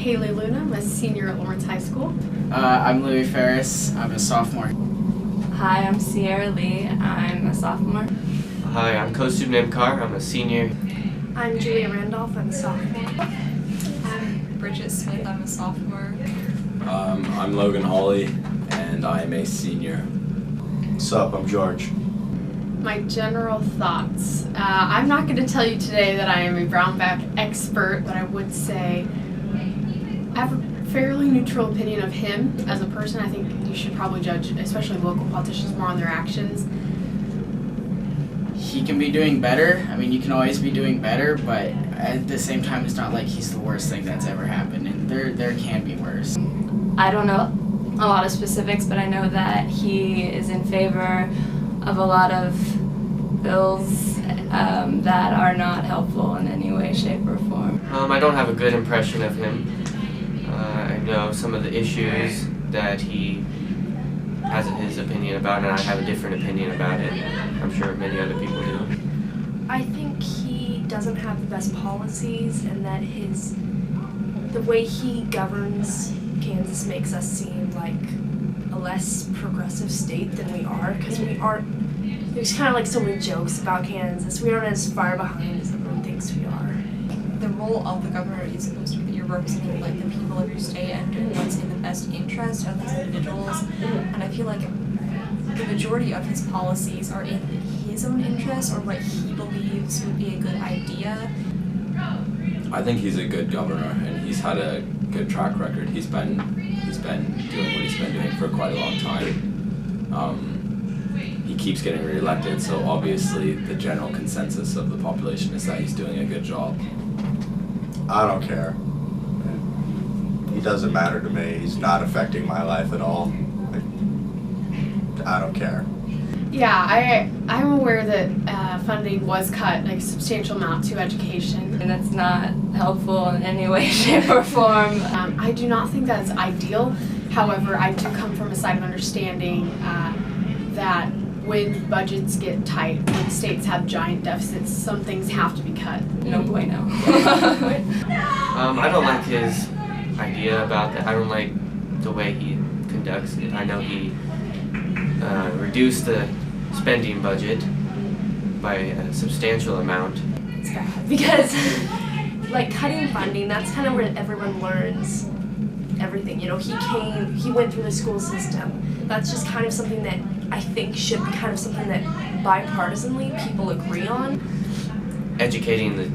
Haley Luna. I'm a senior at Lawrence High School. I'm Louis Ferris. I'm a sophomore. Hi, I'm Sierra Lee. I'm a sophomore. Hi, I'm co-student Emkar. I'm a senior. I'm Julia Randolph. I'm a sophomore. I'm Bridget Smith. I'm a sophomore. I'm Logan Hawley, and I'm a senior. What's up? I'm George. My general thoughts. I'm not going to tell you today that I am a Brownback expert, but I would say I have a fairly neutral opinion of him as a person. I think you should probably judge, especially local politicians, more on their actions. He can be doing better. I mean, you can always be doing better, but at the same time, it's not like he's the worst thing that's ever happened, and there can be worse. I don't know a lot of specifics, but I know that he is in favor of a lot of bills that are not helpful in any way, shape, or form. I don't have a good impression of him. I know some of the issues that he has his opinion about, and I have a different opinion about it. I'm sure many other people do. I think he doesn't have the best policies, and that the way he governs Kansas makes us seem like a less progressive state than we are, because we aren't. There's kind of like so many jokes about Kansas. We aren't as far behind as everyone thinks we are. The role of the governor is supposed to be that you're representing like the people of your state and doing what's in the best interest of these individuals. And I feel like the majority of his policies are in his own interest or what he believes would be a good idea. I think he's a good governor, and he's had a good track record. He's been doing what he's been doing for quite a long time. He keeps getting reelected, so obviously the general consensus of the population is that he's doing a good job. I don't care. He doesn't matter to me. He's not affecting my life at all. I don't care. Yeah, I'm aware that funding was cut, like a substantial amount, to education. And that's not helpful in any way, shape, or form. I do not think that's ideal. However, I do come from a side of understanding that when budgets get tight, when states have giant deficits, some things have to be cut. No bueno. I don't like his idea about that. I don't like the way he conducts it. I know he reduced the spending budget by a substantial amount. It's bad because, like, cutting funding, that's kind of where everyone learns everything. You know, he went through the school system. That's just kind of something that I think should be kind of something that bipartisanly people agree on. Educating the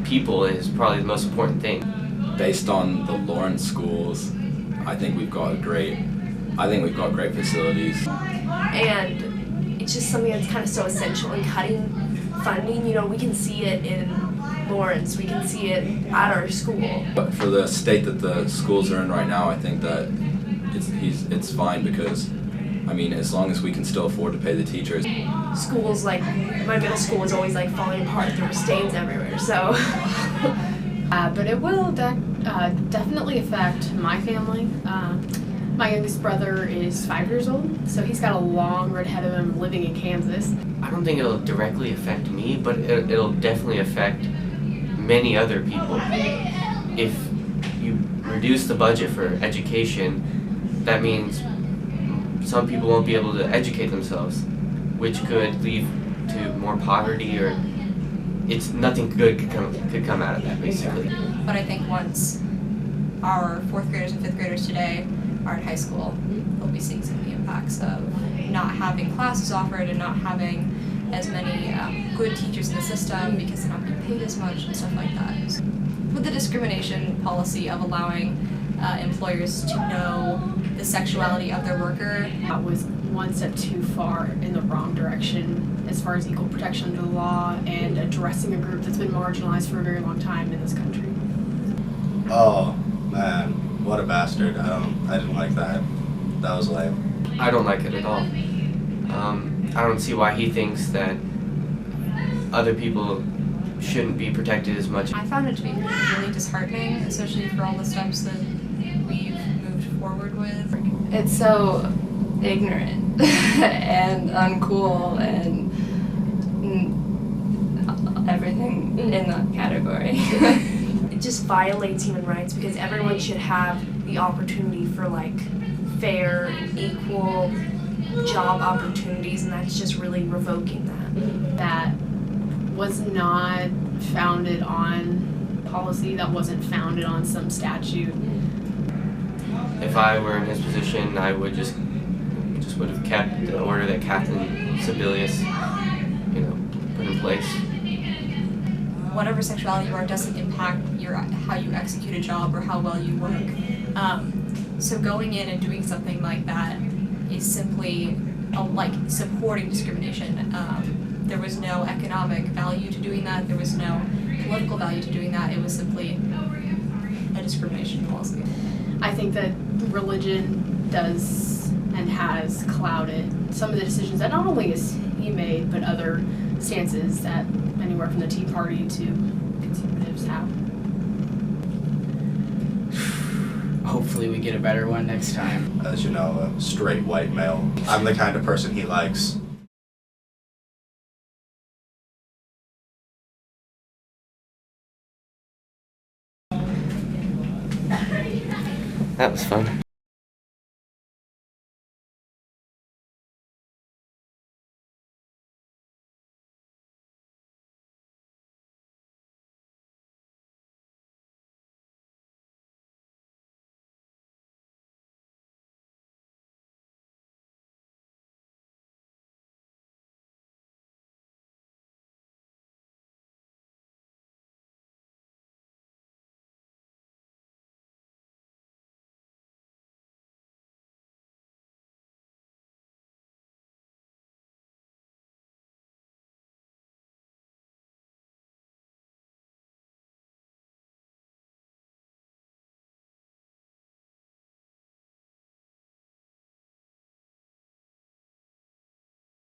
people is probably the most important thing. Based on the Lawrence schools, I think we've got great facilities. And it's just something that's kind of so essential in cutting funding. You know, we can see it in Lawrence, we can see it at our school. But for the state that the schools are in right now, I think that it's fine because, I mean, as long as we can still afford to pay the teachers. Schools, like, my middle school was always like falling apart. There were stains everywhere, so. But it will definitely affect my family. My youngest brother is 5 years old, so he's got a long road ahead of him living in Kansas. I don't think it'll directly affect me, but it'll definitely affect many other people. If you reduce the budget for education, that means some people won't be able to educate themselves, which could lead to more poverty, or nothing good could come out of that, basically. But I think once our 4th graders and 5th graders today are in high school, they'll be seeing some of the impacts of not having classes offered and not having as many good teachers in the system because they're not being paid as much and stuff like that. With the discrimination policy of allowing employers to know the sexuality of their worker, That was one step too far in the wrong direction as far as equal protection under the law and addressing a group that's been marginalized for a very long time in this country. Oh, man. What a bastard. I didn't like that. That was lame. I don't like it at all. I don't see why he thinks that other people shouldn't be protected as much. I found it to be really disheartening, especially for all the steps that we've moved forward with. It's so ignorant and uncool and everything in that category. it just violates human rights because everyone should have the opportunity for like fair and equal job opportunities, and that's just really revoking that. That was not founded on policy, that wasn't founded on some statute. If I were in his position, I would just would have kept the order that Captain Sebelius, put in place. Whatever sexuality you are doesn't impact how you execute a job or how well you work. So going in and doing something like that is simply like supporting discrimination. There was no economic value to doing that. There was no political value to doing that. It was simply a discrimination policy. I think that religion does and has clouded some of the decisions that not only has he made, but other stances that anywhere from the Tea Party to conservatives have. Hopefully we get a better one next time. As you know, a straight white male. I'm the kind of person he likes. That was fun.